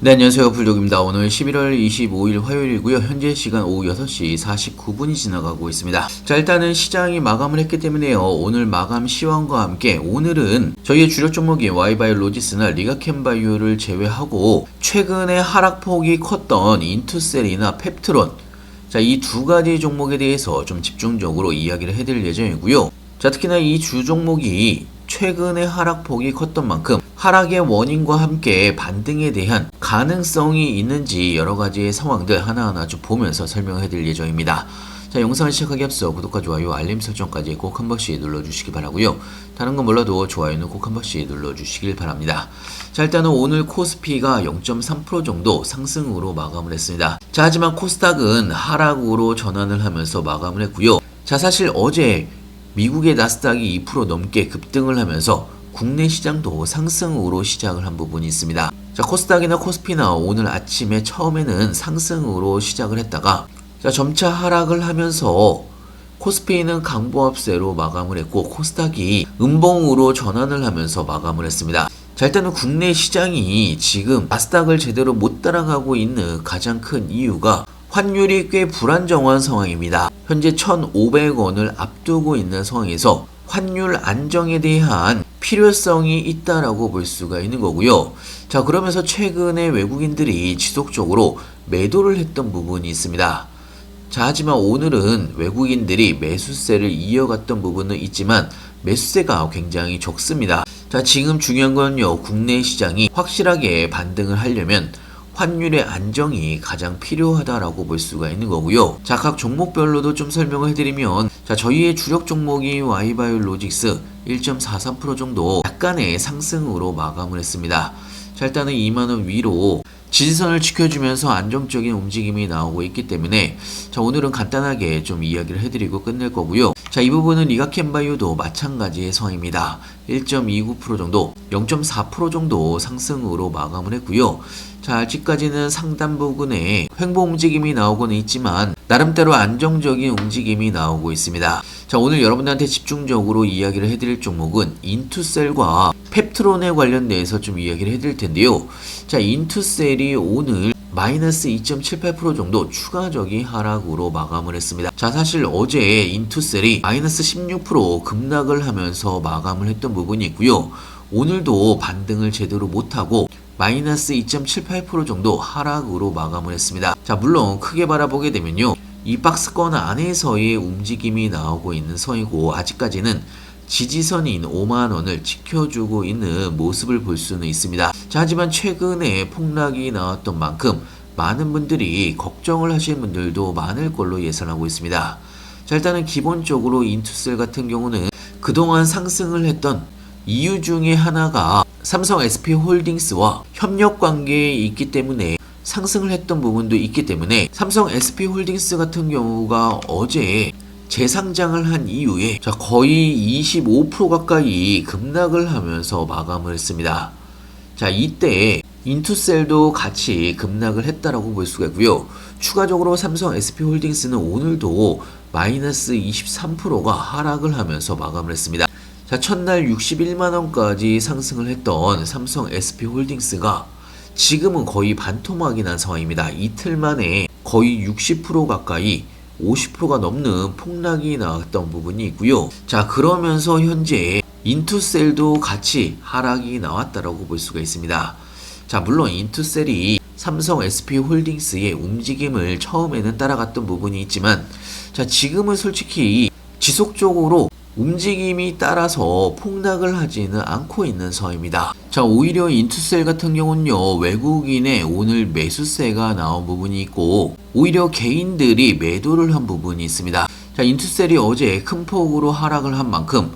네, 안녕하세요. 불독입니다. 오늘 11월 25일 화요일이고요. 현재 시간 오후 6시 49분이 지나가고 있습니다. 자, 일단은 시장이 마감을 했기 때문에요. 오늘 마감 시황과 함께 오늘은 저희의 주력 종목인 Y바이오로직스나 리가캠바이오를 제외하고 최근에 하락폭이 컸던 인투셀이나 펩트론, 자, 이 두 가지 종목에 대해서 좀 집중적으로 이야기를 해드릴 예정이고요. 자, 특히나 이 주 종목이 최근에 하락폭이 컸던 만큼 하락의 원인과 함께 반등에 대한 가능성이 있는지 여러 가지의 상황들 하나하나 좀 보면서 설명해 드릴 예정입니다. 자, 영상을 시작하기 앞서 구독과 좋아요, 알림 설정까지 꼭 한 번씩 눌러주시기 바라고요. 다른 건 몰라도 좋아요는 꼭 한 번씩 눌러주시길 바랍니다. 자, 일단은 오늘 코스피가 0.3% 정도 상승으로 마감을 했습니다. 자, 하지만 코스닥은 하락으로 전환을 하면서 마감을 했고요. 자, 사실 어제 미국의 나스닥이 2% 넘게 급등을 하면서 국내 시장도 상승으로 시작을 한 부분이 있습니다. 자, 코스닥이나 코스피나 오늘 아침에 처음에는 상승으로 시작을 했다가 자, 점차 하락을 하면서 코스피는 강보합세로 마감을 했고 코스닥이 음봉으로 전환을 하면서 마감을 했습니다. 자, 일단은 국내 시장이 지금 나스닥을 제대로 못 따라가고 있는 가장 큰 이유가 환율이 꽤 불안정한 상황입니다. 현재 1,500원을 앞두고 있는 상황에서 환율 안정에 대한 필요성이 있다라고 볼 수가 있는 거고요. 자, 그러면서 최근에 외국인들이 지속적으로 매도를 했던 부분이 있습니다. 자, 하지만 오늘은 외국인들이 매수세를 이어갔던 부분은 있지만 매수세가 굉장히 적습니다. 자, 지금 중요한 건요, 국내 시장이 확실하게 반등을 하려면 환율의 안정이 가장 필요하다라고 볼 수가 있는 거고요. 자, 각 종목별로도 좀 설명을 해드리면, 자, 저희의 주력 종목이 Y바이오로직스 1.43% 정도 약간의 상승으로 마감을 했습니다. 자, 일단은 2만원 위로 지지선을 지켜주면서 안정적인 움직임이 나오고 있기 때문에 자, 오늘은 간단하게 좀 이야기를 해드리고 끝낼 거고요. 자, 이 부분은 리가캠바이오도 마찬가지의 상황입니다. 1.29% 정도, 0.4% 정도 상승으로 마감을 했고요. 자, 아직까지는 상단 부근에 횡보 움직임이 나오고는 있지만 나름대로 안정적인 움직임이 나오고 있습니다. 자, 오늘 여러분들한테 집중적으로 이야기를 해드릴 종목은 인투셀과 펩트론에 관련돼서 좀 이야기를 해드릴 텐데요. 자, 인투셀이 오늘 마이너스 2.78% 정도 추가적인 하락으로 마감을 했습니다. 자, 사실 어제 인투셀이 마이너스 16% 급락을 하면서 마감을 했던 부분이 있고요. 오늘도 반등을 제대로 못하고 마이너스 2.78% 정도 하락으로 마감을 했습니다. 자, 물론 크게 바라보게 되면요, 이 박스권 안에서의 움직임이 나오고 있는 선이고 아직까지는 지지선인 5만원을 지켜주고 있는 모습을 볼 수는 있습니다. 자, 하지만 최근에 폭락이 나왔던 만큼 많은 분들이 걱정을 하시는 분들도 많을 걸로 예상하고 있습니다. 자, 일단은 기본적으로 인투셀 같은 경우는 그동안 상승을 했던 이유 중에 하나가 삼성 SP홀딩스와 협력 관계에 있기 때문에 상승을 했던 부분도 있기 때문에 삼성 SP홀딩스 같은 경우가 어제 재상장을 한 이후에 자, 거의 25% 가까이 급락을 하면서 마감을 했습니다. 자, 이때 인투셀도 같이 급락을 했다라고 볼 수가 있고요. 추가적으로 삼성 SP홀딩스는 오늘도 마이너스 23%가 하락을 하면서 마감을 했습니다. 자, 첫날 61만원까지 상승을 했던 삼성 SP홀딩스가 지금은 거의 반토막이 난 상황입니다. 이틀 만에 거의 60% 가까이 50%가 넘는 폭락이 나왔던 부분이 있고요. 자, 그러면서 현재 인투셀도 같이 하락이 나왔다라고 볼 수가 있습니다. 자, 물론 인투셀이 삼성 SP홀딩스의 움직임을 처음에는 따라갔던 부분이 있지만 자, 지금은 솔직히 지속적으로 움직임이 따라서 폭락을 하지는 않고 있는 상황입니다. 자, 오히려 인투셀 같은 경우는요, 외국인의 오늘 매수세가 나온 부분이 있고 오히려 개인들이 매도를 한 부분이 있습니다. 자, 인투셀이 어제 큰 폭으로 하락을 한 만큼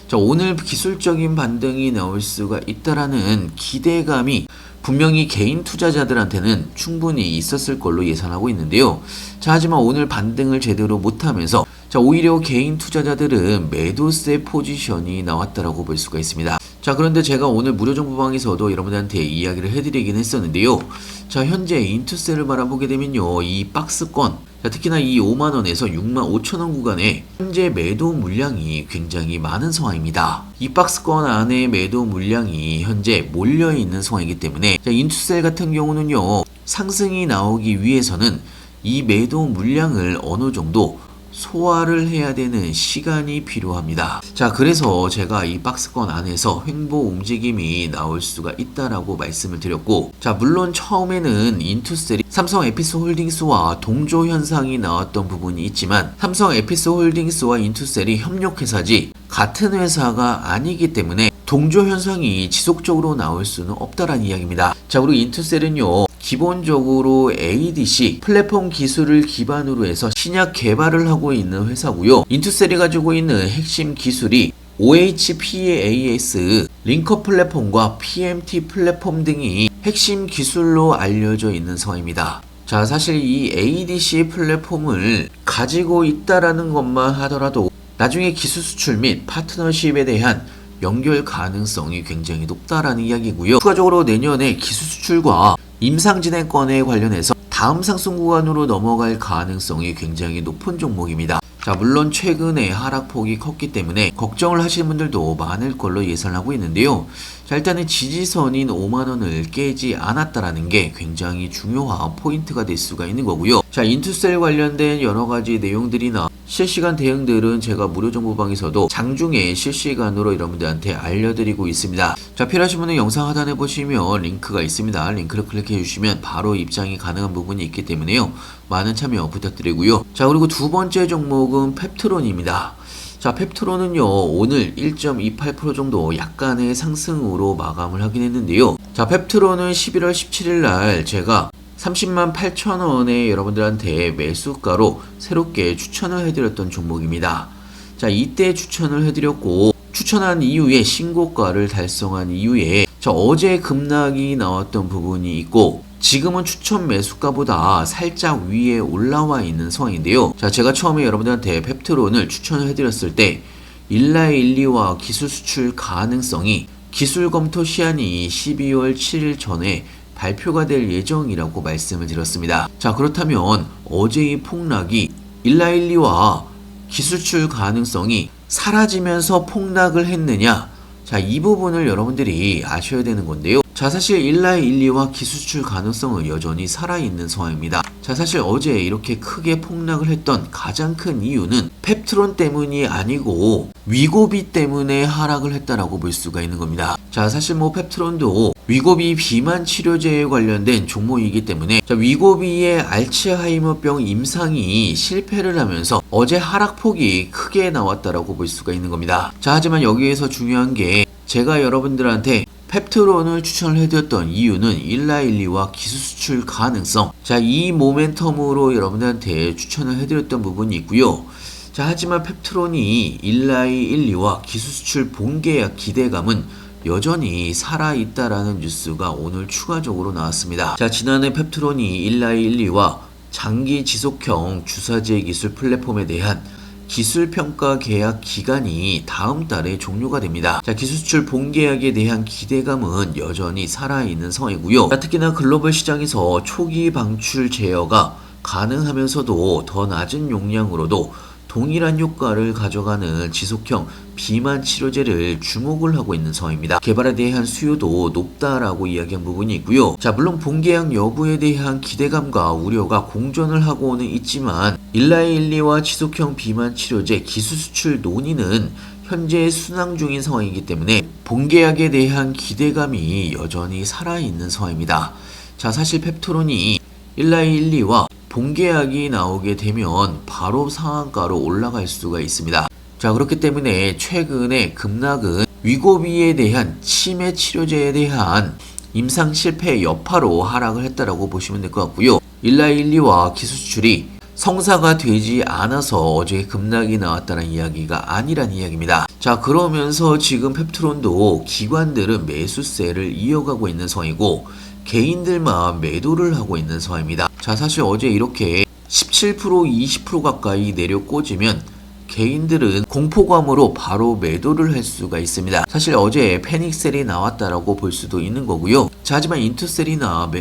자, 오늘 기술적인 반등이 나올 수가 있다라는 기대감이 분명히 개인 투자자들한테는 충분히 있었을 걸로 예상하고 있는데요. 자, 하지만 오늘 반등을 제대로 못하면서 자, 오히려 개인 투자자들은 매도세 포지션이 나왔다라고 볼 수가 있습니다. 자, 그런데 제가 오늘 무료정보방에서도 여러분들한테 이야기를 해드리긴 했었는데요. 자, 현재 인투셀을 바라보게 되면요, 이 박스권, 자, 특히나 이 5만원에서 6만 5천원 구간에 현재 매도 물량이 굉장히 많은 상황입니다. 이 박스권 안에 매도 물량이 현재 몰려있는 상황이기 때문에, 자, 인투셀 같은 경우는요, 상승이 나오기 위해서는 이 매도 물량을 어느 정도 소화를 해야 되는 시간이 필요합니다. 자, 그래서 제가 이 박스권 안에서 횡보 움직임이 나올 수가 있다라고 말씀을 드렸고, 자, 물론 처음에는 인투셀이 삼성 에피스홀딩스와 동조 현상이 나왔던 부분이 있지만, 삼성 에피스홀딩스와 인투셀이 협력회사지 같은 회사가 아니기 때문에 동조 현상이 지속적으로 나올 수는 없다라는 이야기입니다. 자, 그리고 인투셀은요, 기본적으로 ADC 플랫폼 기술을 기반으로 해서 신약 개발을 하고 있는 회사고요. 인투셀이 가지고 있는 핵심 기술이 OHPAS 링커 플랫폼과 PMT 플랫폼 등이 핵심 기술로 알려져 있는 상황입니다. 자, 사실 이 ADC 플랫폼을 가지고 있다라는 것만 하더라도 나중에 기술 수출 및 파트너십에 대한 연결 가능성이 굉장히 높다라는 이야기고요. 추가적으로 내년에 기술 수출과 임상진행권에 관련해서 다음 상승 구간으로 넘어갈 가능성이 굉장히 높은 종목입니다. 자, 물론 최근에 하락폭이 컸기 때문에 걱정을 하시는 분들도 많을 걸로 예상하고 있는데요. 자, 일단은 지지선인 5만원을 깨지 않았다라는 게 굉장히 중요한 포인트가 될 수가 있는 거고요. 자, 인투셀 관련된 여러가지 내용들이나 실시간 대응들은 제가 무료정보방에서도 장중에 실시간으로 여러분들한테 알려드리고 있습니다. 자, 필요하신 분은 영상 하단에 보시면 링크가 있습니다. 링크를 클릭해 주시면 바로 입장이 가능한 부분이 있기 때문에요, 많은 참여 부탁드리고요. 자, 그리고 두 번째 종목은 펩트론입니다. 자, 펩트론은요, 오늘 1.28% 정도 약간의 상승으로 마감을 하긴 했는데요. 자, 펩트론은 11월 17일 날 제가 30만 8천원에 여러분들한테 매수가로 새롭게 추천을 해드렸던 종목입니다. 자, 이때 추천을 해드렸고, 추천한 이후에 신고가를 달성한 이후에 어제 급락이 나왔던 부분이 있고, 지금은 추천 매수가보다 살짝 위에 올라와 있는 상황인데요. 자, 제가 처음에 여러분들한테 펩트론을 추천을 해드렸을 때 일라일리와 기술 수출 가능성이 기술 검토 시한이 12월 7일 전에 발표가 될 예정이라고 말씀을 드렸습니다. 자, 그렇다면 어제의 폭락이 일라일리와 기술 수출 가능성이 사라지면서 폭락을 했느냐? 자, 이 부분을 여러분들이 아셔야 되는 건데요. 자, 사실 일라일리와 기술 수출 가능성은 여전히 살아있는 상황입니다. 자, 사실 어제 이렇게 크게 폭락을 했던 가장 큰 이유는 펩트론 때문이 아니고 위고비 때문에 하락을 했다라고 볼 수가 있는 겁니다. 자, 사실 펩트론도 위고비 비만 치료제에 관련된 종목이기 때문에, 자, 위고비의 알츠하이머병 임상이 실패를 하면서 어제 하락폭이 크게 나왔다라고 볼 수가 있는 겁니다. 자, 하지만 여기에서 중요한 게, 제가 여러분들한테 펩트론을 추천을 해드렸던 이유는 일라일리와 기술 수출 가능성, 자, 이 모멘텀으로 여러분들한테 추천을 해드렸던 부분이 있고요. 자, 하지만 펩트론이 일라일리와 기술 수출 본계약 기대감은 여전히 살아있다라는 뉴스가 오늘 추가적으로 나왔습니다. 자, 지난해 펩트론이 일라일리와 장기 지속형 주사제 기술 플랫폼에 대한 기술평가 계약 기간이 다음 달에 종료가 됩니다. 자, 기술수출 본계약에 대한 기대감은 여전히 살아있는 상황이고요. 자, 특히나 글로벌 시장에서 초기 방출 제어가 가능하면서도 더 낮은 용량으로도 동일한 효과를 가져가는 지속형 비만 치료제를 주목을 하고 있는 상황입니다. 개발에 대한 수요도 높다라고 이야기한 부분이 있고요. 자, 물론 본계약 여부에 대한 기대감과 우려가 공존을 하고는 있지만, 일라일리와 지속형 비만 치료제 기술 수출 논의는 현재 순항 중인 상황이기 때문에 본계약에 대한 기대감이 여전히 살아있는 상황입니다. 자, 사실 펩트론이 일라일리와 본계약이 나오게 되면 바로 상한가로 올라갈 수가 있습니다. 자, 그렇기 때문에 최근에 급락은 위고비에 대한 치매 치료제에 대한 임상 실패 여파로 하락을 했다라고 보시면 될 것 같고요. 일라일리와 기술 수출이 성사가 되지 않아서 어제 급락이 나왔다는 이야기가 아니란 이야기입니다. 자, 그러면서 지금 펩트론도 기관들은 매수세를 이어가고 있는 상황이고 개인들만 매도를 하고 있는 상황입니다. 자, 사실 어제 이렇게 17% 20% 가까이 내려 꽂으면 개인들은 공포감으로 바로 매도를 할 수가 있습니다. 사실 어제 패닉셀이 나왔다라고 볼 수도 있는 거고요. 자, 하지만 인투셀이나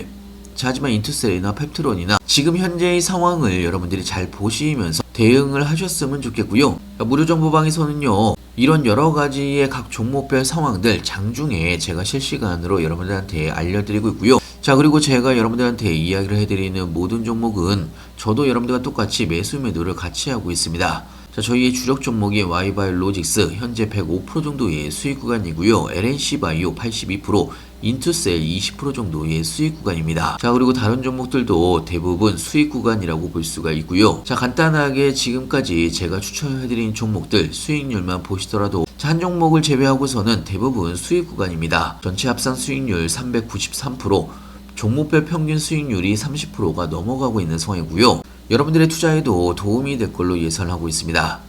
펩트론이나 지금 현재의 상황을 여러분들이 잘 보시면서 대응을 하셨으면 좋겠고요. 무료정보방에서는요, 이런 여러 가지의 각 종목별 상황들 장중에 제가 실시간으로 여러분들한테 알려드리고 있고요. 자, 그리고 제가 여러분들한테 이야기를 해드리는 모든 종목은 저도 여러분들과 똑같이 매수 매도를 같이 하고 있습니다. 자, 저희의 주력 종목이 Y바이오로직스 현재 105% 정도의 수익 구간이고요. LNC바이오 82%, 인투셀 20% 정도의 수익 구간입니다. 자, 그리고 다른 종목들도 대부분 수익 구간이라고 볼 수가 있고요. 자, 간단하게 지금까지 제가 추천해드린 종목들 수익률만 보시더라도 한 종목을 제외하고서는 대부분 수익 구간입니다. 전체 합산 수익률 393%, 종목별 평균 수익률이 30%가 넘어가고 있는 상황이고요. 여러분들의 투자에도 도움이 될 걸로 예상하고 있습니다.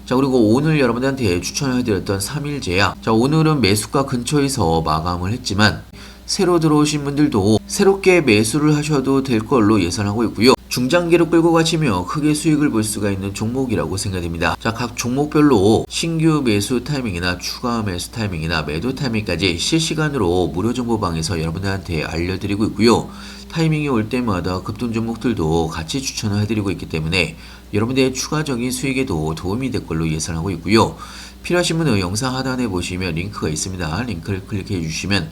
자, 그리고 오늘 여러분들한테 추천해드렸던 3일제약. 자, 오늘은 매수가 근처에서 마감을 했지만 새로 들어오신 분들도 새롭게 매수를 하셔도 될 걸로 예상하고 있고요. 중장기로 끌고 가시며 크게 수익을 볼 수가 있는 종목이라고 생각됩니다. 자, 각 종목별로 신규 매수 타이밍이나 추가 매수 타이밍이나 매도 타이밍까지 실시간으로 무료 정보방에서 여러분들한테 알려드리고 있고요. 타이밍이 올 때마다 급등 종목들도 같이 추천을 해드리고 있기 때문에 여러분들의 추가적인 수익에도 도움이 될 걸로 예상하고 있고요. 필요하신 분은 영상 하단에 보시면 링크가 있습니다. 링크를 클릭해 주시면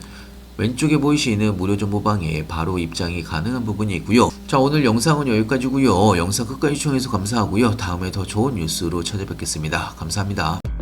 왼쪽에 보이시는 무료 정보방에 바로 입장이 가능한 부분이 있고요. 자, 오늘 영상은 여기까지고요. 영상 끝까지 시청해서 감사하고요. 다음에 더 좋은 뉴스로 찾아뵙겠습니다. 감사합니다.